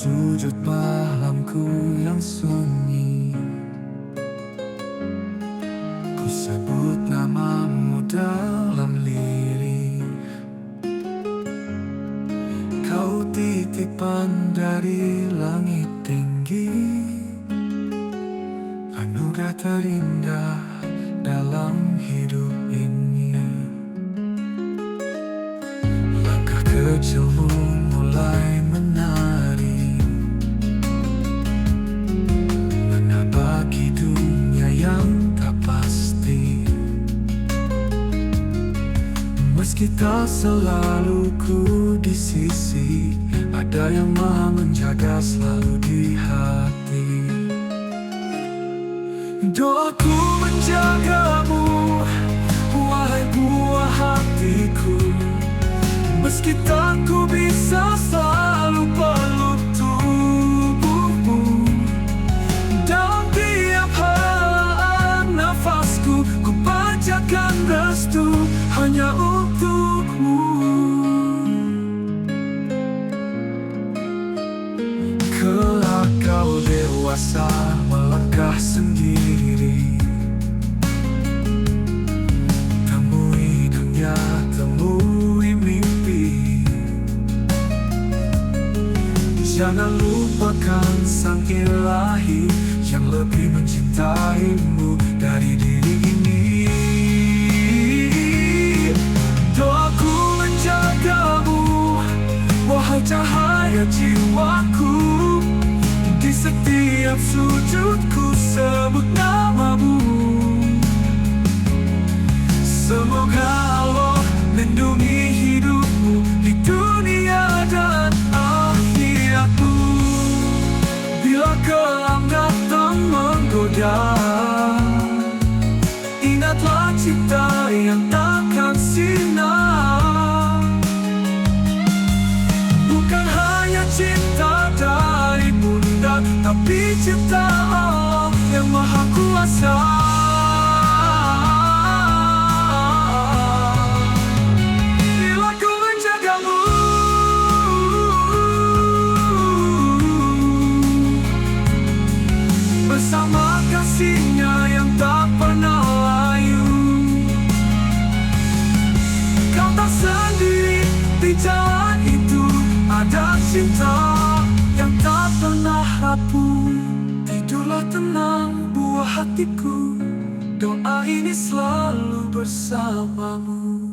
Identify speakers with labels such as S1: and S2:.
S1: sudut malamku yang sunyi. Ku sebut namamu dalam lirik. Kau titipan dari langit tinggi, anugerah terindah dalam hidup ini. Langkah kecilmu mulai menari, menapaki dunia yang tak pasti. Meski tak selalu ku di sisi, ada yang maha menjaga selalu di hati. Doaku menjagamu, wahai buah hatiku. Meski tak ku bisa selalu peluk tubuhmu, dalam tiap helaan nafasku, ku panjatkan restu hanya untukmu. Kelak kau dewasa melangkah sendiri, temui dunia, temui mimpi. Jangan lupakan sang ilahi yang lebih mencintaimu dari diri ini. Doaku menjagamu, wahai cahaya jiwaku. Di setiap sujudku sebut namamu. Semoga Allah lindungi hidupmu di dunia dan akhiratmu. Bila kelam datang menggoda, ingatlah cinta yang takkan sirna. Bukan hanya cinta dari bunda, tapi cinta Allah yang maha kuasa. Bila ku menjagamu, bersama kasihnya yang tak pernah layu. Kau tak sendiri di jalan itu, ada cinta yang tak pernah rapuh. Tidurlah tenang buah hatiku, doa ini selalu bersamamu.